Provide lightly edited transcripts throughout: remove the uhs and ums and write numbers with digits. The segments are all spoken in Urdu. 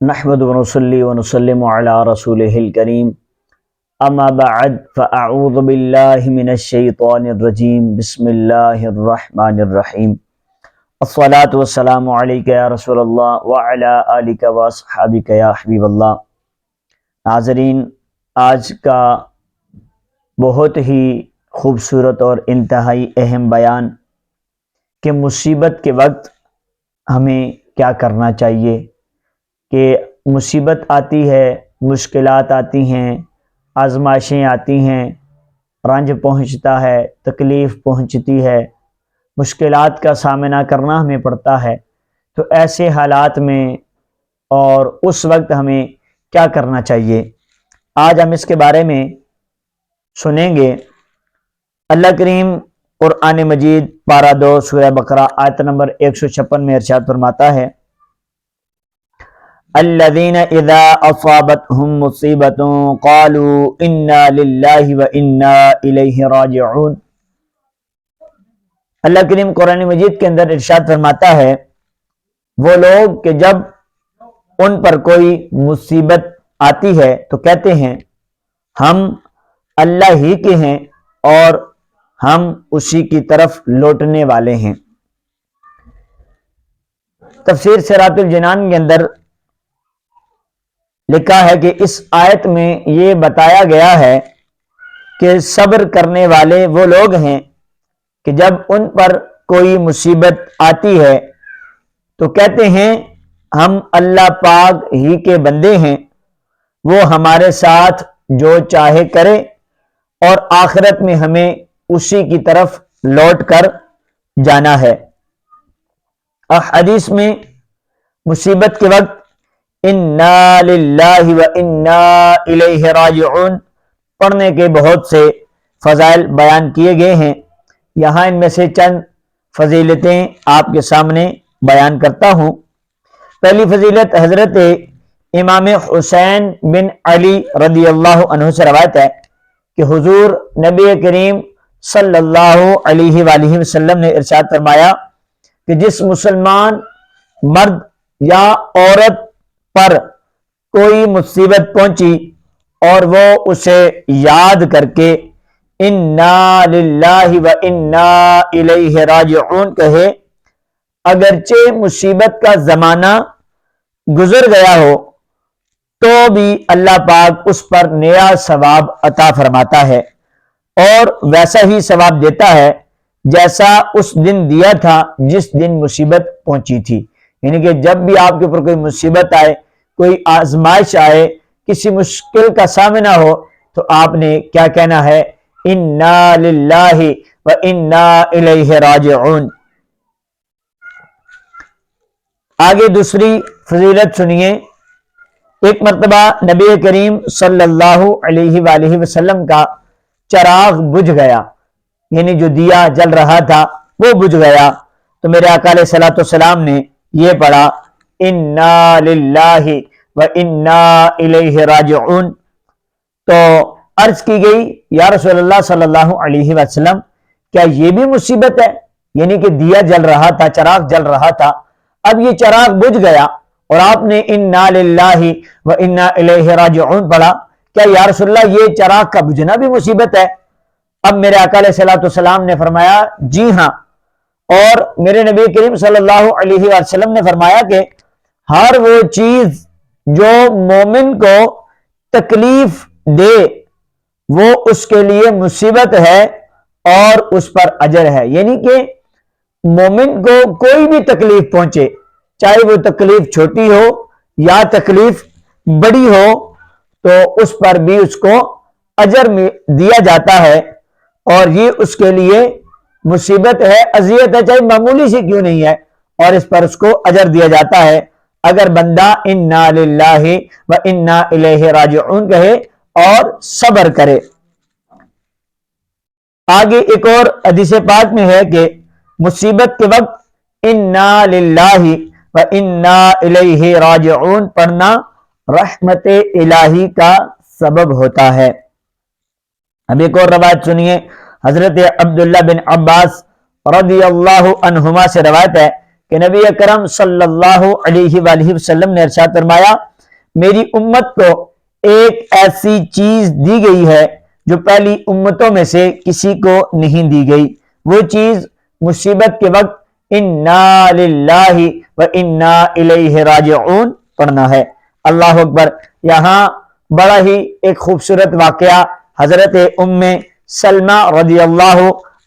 نحمد ونصلي ونسلم على رسوله الكريم اما بعد فاعوذ بالله من الشيطان الرجيم بسم الله الرحمن الرحيم الصلاة والسلام عليك يا رسول الله وعلى آلك واصحابك يا حبیب اللہ۔ ناظرین، آج کا بہت ہی خوبصورت اور انتہائی اہم بیان کہ مصیبت کے وقت ہمیں کیا کرنا چاہیے، کہ مصیبت آتی ہے، مشکلات آتی ہیں، آزمائشیں آتی ہیں، رنج پہنچتا ہے، تکلیف پہنچتی ہے، مشکلات کا سامنا کرنا ہمیں پڑتا ہے۔ تو ایسے حالات میں اور اس وقت ہمیں کیا کرنا چاہیے، آج ہم اس کے بارے میں سنیں گے۔ اللہ کریم قرآن مجید پارہ 2 سورہ بقرہ آیت نمبر 156 میں ارشاد فرماتا ہے، الذین اذا اصابتهم مصیبۃ قالوا انا للہ وانا الیہ راجعون۔ اللہ کریم قرآن مجید کے اندر ارشاد فرماتا ہے، وہ لوگ کہ جب ان پر کوئی مصیبت آتی ہے تو کہتے ہیں ہم اللہ ہی کے ہیں اور ہم اسی کی طرف لوٹنے والے ہیں۔ تفسیر صراط الجنان کے اندر لکھا ہے کہ اس آیت میں یہ بتایا گیا ہے کہ صبر کرنے والے وہ لوگ ہیں کہ جب ان پر کوئی مصیبت آتی ہے تو کہتے ہیں ہم اللہ پاک ہی کے بندے ہیں، وہ ہمارے ساتھ جو چاہے کرے اور آخرت میں ہمیں اسی کی طرف لوٹ کر جانا ہے۔ حدیث میں مصیبت کے وقت انا للہ و انا الیہ راجعون پڑھنے کے بہت سے فضائل بیان کیے گئے ہیں۔ یہاں ان میں سے چند فضیلتیں آپ کے سامنے بیان کرتا ہوں۔ پہلی فضیلت حضرت امام حسین بن علی رضی اللہ عنہ سے روایت ہے کہ حضور نبی کریم صلی اللہ علیہ وآلہ وسلم نے ارشاد فرمایا کہ جس مسلمان مرد یا عورت پر کوئی مصیبت پہنچی اور وہ اسے یاد کر کے انا للہ و انا الیہ راجعون کہے، اگرچہ مصیبت کا زمانہ گزر گیا ہو تو بھی اللہ پاک اس پر نیا ثواب عطا فرماتا ہے اور ویسا ہی ثواب دیتا ہے جیسا اس دن دیا تھا جس دن مصیبت پہنچی تھی۔ یعنی کہ جب بھی آپ کے اوپر کوئی مصیبت آئے، کوئی آزمائش آئے، کسی مشکل کا سامنا ہو تو آپ نے کیا کہنا ہے، انا للہ و انا الیہ راجعون۔ آگے دوسری فضیلت سنیے۔ ایک مرتبہ نبی کریم صلی اللہ علیہ وآلہ وسلم کا چراغ بجھ گیا، یعنی جو دیا جل رہا تھا وہ بجھ گیا، تو میرے آقا علیہ الصلوۃ والسلام نے یہ پڑھا انا للہ و انا الیہ راجعون۔ تو عرض کی گئی یا رسول اللہ صلی اللہ علیہ وسلم کیا یہ بھی مصیبت ہے؟ یعنی کہ دیا جل رہا تھا، چراغ جل رہا تھا، اب یہ چراغ بجھ گیا اور آپ نے انا للہ و انا الیہ راجعون پڑھا، کیا یا رسول اللہ یہ چراغ کا بجھنا بھی مصیبت ہے؟ اب میرے آقا علیہ الصلوۃ والسلام نے فرمایا جی ہاں، اور میرے نبی کریم صلی اللہ علیہ وسلم نے فرمایا کہ ہر وہ چیز جو مومن کو تکلیف دے وہ اس کے لیے مصیبت ہے اور اس پر اجر ہے۔ یعنی کہ مومن کو کوئی بھی تکلیف پہنچے، چاہے وہ تکلیف چھوٹی ہو یا تکلیف بڑی ہو، تو اس پر بھی اس کو اجر دیا جاتا ہے اور یہ اس کے لیے مصیبت ہے، اذیت ہے، چاہے معمولی سی کیوں نہیں ہے، اور اس پر اس کو اجر دیا جاتا ہے اگر بندہ انا للہ و انا الیہ راجعون کہے اور صبر کرے۔ آگے ایک اور حدیث پاک میں ہے کہ مصیبت کے وقت انا للہ و انا الیہ راجعون پڑھنا رحمت الہی کا سبب ہوتا ہے۔ اب ایک اور روایت سنیے۔ حضرت عبداللہ بن عباس رضی اللہ عنہما سے روایت ہے کہ نبی اکرم صلی اللہ علیہ وآلہ وسلم نے ارشاد فرمایا میری امت کو ایک ایسی چیز دی گئی ہے جو پہلی امتوں میں سے کسی کو نہیں دی گئی، وہ چیز مصیبت کے وقت انا للہ و انا الیہ راجعون پڑھنا ہے۔ اللہ اکبر۔ یہاں بڑا ہی ایک خوبصورت واقعہ حضرت ام سلمہ رضی اللہ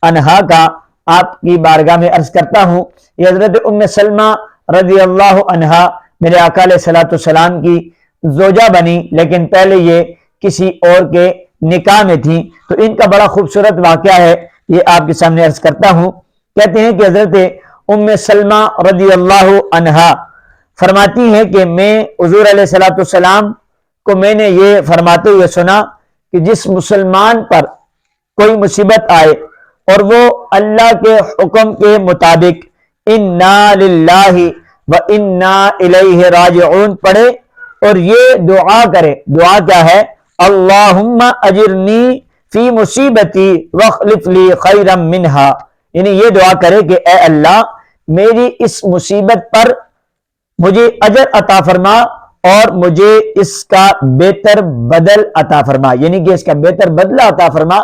عنہا کا آپ کی بارگاہ میں عرض کرتا ہوں۔ یہ حضرت ام سلمہ رضی اللہ عنہا میرے آقا علیہ الصلوۃ والسلام کی زوجہ بنی، لیکن پہلے یہ کسی اور کے نکاح میں تھیں، تو ان کا بڑا خوبصورت واقعہ ہے، یہ آپ کے سامنے عرض کرتا ہوں۔ کہتے ہیں کہ حضرت ام سلمہ رضی اللہ عنہا فرماتی ہیں کہ میں حضور علیہ الصلوۃ والسلام کو میں نے یہ فرماتے ہوئے سنا کہ جس مسلمان پر کوئی مصیبت آئے اور وہ اللہ کے حکم کے مطابق انا للہ و انا الیہ راجعون پڑھے اور یہ دعا کرے، دعا کیا ہے؟ اللہم اجرنی فی مصیبتی واخلف لی خیرا منہا، یعنی یہ دعا کرے کہ اے اللہ میری اس مصیبت پر مجھے اجر عطا فرما اور مجھے اس کا بہتر بدل عطا فرما، یعنی کہ اس کا بہتر بدلہ عطا فرما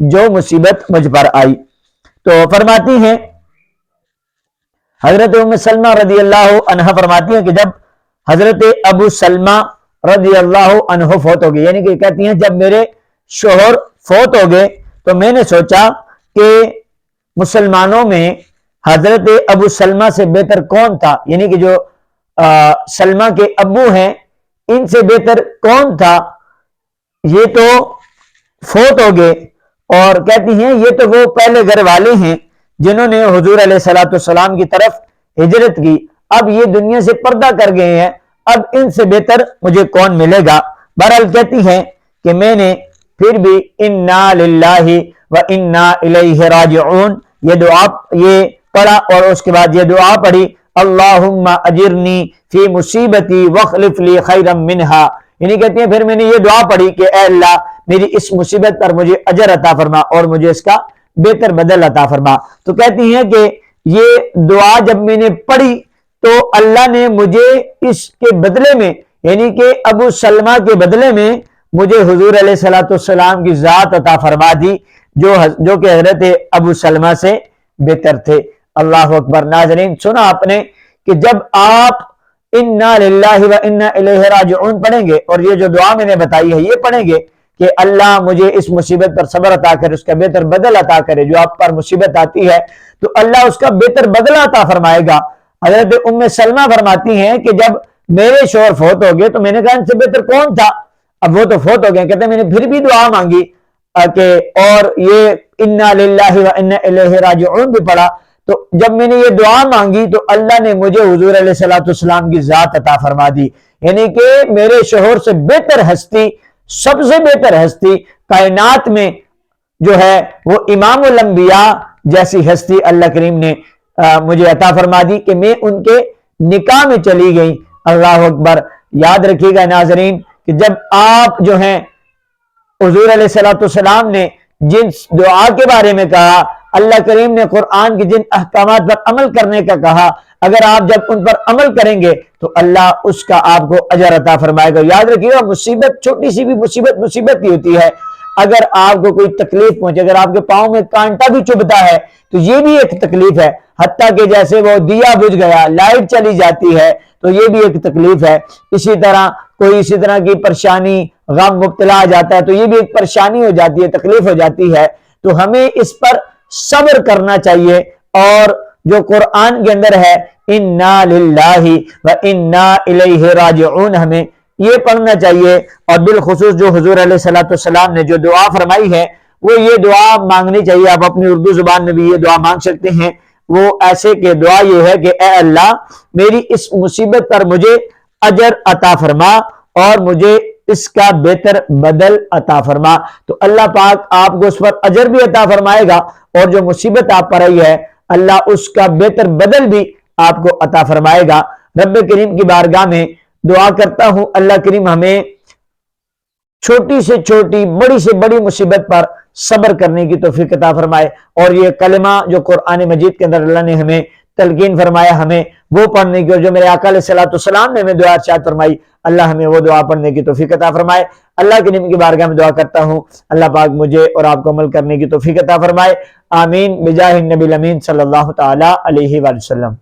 جو مصیبت مجھ پر آئی۔ تو فرماتی ہیں حضرت ام سلمہ رضی اللہ عنہ فرماتی ہیں کہ جب حضرت ابو سلمہ رضی اللہ عنہ فوت ہو گئے، یعنی کہ کہتی ہیں جب میرے شوہر فوت ہو گئے تو میں نے سوچا کہ مسلمانوں میں حضرت ابو سلمہ سے بہتر کون تھا، یعنی کہ جو سلمہ کے ابو ہیں ان سے بہتر کون تھا، یہ تو فوت ہو گئے، اور کہتی ہیں یہ تو وہ پہلے گھر والے ہیں جنہوں نے حضور علیہ الصلوۃ والسلام کی طرف ہجرت کی، اب یہ دنیا سے پردہ کر گئے ہیں، اب ان سے بہتر مجھے کون ملے گا۔ بہرحال کہتی ہیں کہ میں نے پھر بھی انا للہ و انا الیہ راجعون یہ دعا یہ پڑھا، اور اس کے بعد یہ دعا پڑھی اللہم اجرنی فی مصیبتی واخلف لی خیرا منہا، یعنی کہتی ہیں پھر میں نے یہ دعا پڑھی کہ اے اللہ میری اس مصیبت پر مجھے اجر عطا فرما اور مجھے اس کا بہتر بدل عطا فرما۔ تو کہتی ہیں کہ یہ دعا جب میں نے پڑھی تو اللہ نے مجھے اس کے بدلے میں، یعنی کہ ابو سلمہ کے بدلے میں مجھے حضور علیہ الصلوۃ والسلام کی ذات عطا فرما دی جو کہ حضرت ابو سلمہ سے بہتر تھے۔ اللہ اکبر۔ ناظرین سنا آپ نے کہ جب آپ انا للہ و انا الیہ راجعون پڑھیں گے اور یہ جو دعا میں نے بتائی ہے یہ پڑھیں گے کہ اللہ مجھے اس مصیبت پر صبر عطا کرے، اس کا بہتر بدل عطا کرے، جو آپ پر مصیبت آتی ہے تو اللہ اس کا بہتر بدلہ عطا فرمائے گا۔ حضرت ام سلمہ فرماتی ہیں کہ جب میرے شوہر فوت ہو گئے تو میں نے کہا ان سے بہتر کون تھا، اب وہ تو فوت ہو گئے، کہتے ہیں میں نے پھر بھی دعا مانگی کہ اور یہ انا للہ و انا الیہ راجعون بھی پڑھا، تو جب میں نے یہ دعا مانگی تو اللہ نے مجھے حضور علیہ الصلوۃ والسلام کی ذات عطا فرما دی، یعنی کہ میرے شوہر سے بہتر ہستی، سب سے بہتر ہستی کائنات میں جو ہے وہ امام الانبیاء جیسی ہستی اللہ کریم نے مجھے عطا فرما دی کہ میں ان کے نکاح میں چلی گئی۔ اللہ اکبر۔ یاد رکھیے گا ناظرین کہ جب آپ جو ہیں حضور علیہ الصلوۃ والسلام نے جن دعا کے بارے میں کہا، اللہ کریم نے قرآن کی جن احکامات پر عمل کرنے کا کہا، اگر آپ جب ان پر عمل کریں گے تو اللہ اس کا آپ کو اجر عطا فرمائے گا۔ یاد رکھیے گا مصیبت، چھوٹی سی بھی مصیبت ہی ہوتی ہے، اگر آپ کو کوئی تکلیف پہنچے، اگر آپ کے پاؤں میں کانٹا بھی چبھتا ہے تو یہ بھی ایک تکلیف ہے، حتیٰ کہ جیسے وہ دیا بجھ گیا، لائٹ چلی جاتی ہے تو یہ بھی ایک تکلیف ہے، اسی طرح کوئی اسی طرح کی پریشانی غم مبتلا آ جاتا ہے تو یہ بھی ایک پریشانی ہو جاتی ہے، تکلیف ہو جاتی ہے، تو ہمیں اس پر صبر کرنا چاہیے، اور جو قرآن کے اندر ہے انا للہ و انا الیہ راجعون ہمیں یہ پڑھنا چاہیے، اور بالخصوص جو حضور علیہ الصلوۃ والسلام نے جو دعا فرمائی ہے وہ یہ دعا مانگنی چاہیے۔ آپ اپنی اردو زبان میں بھی یہ دعا مانگ سکتے ہیں، وہ ایسے کہ دعا یہ ہے کہ اے اللہ میری اس مصیبت پر مجھے اجر عطا فرما اور مجھے اس کا بہتر بدل عطا فرما، تو اللہ پاک آپ کو اس پر اجر بھی عطا فرمائے گا، اور جو مصیبت آپ پر آئی ہے اللہ اس کا بہتر بدل بھی آپ کو عطا فرمائے گا۔ رب کریم کی بارگاہ میں دعا کرتا ہوں اللہ کریم ہمیں چھوٹی سے چھوٹی، بڑی سے بڑی مصیبت پر صبر کرنے کی توفیق عطا فرمائے، اور یہ کلمہ جو قرآن مجید کے اندر اللہ نے ہمیں تلقین فرمایا ہمیں وہ پڑھنے کی، اور جو میرے آقا علیہ الصلوۃ والسلام نے ہمیں دعا ارشاد فرمائی، اللہ ہمیں وہ دعا پڑھنے کی توفیق عطا فرمائے۔ اللہ کے نبی کی بارگاہ میں دعا کرتا ہوں اللہ پاک مجھے اور آپ کو عمل کرنے کی توفیق عطا فرمائے، آمین بجاہ النبی الامین صلی اللہ تعالی علیہ وآلہ وسلم۔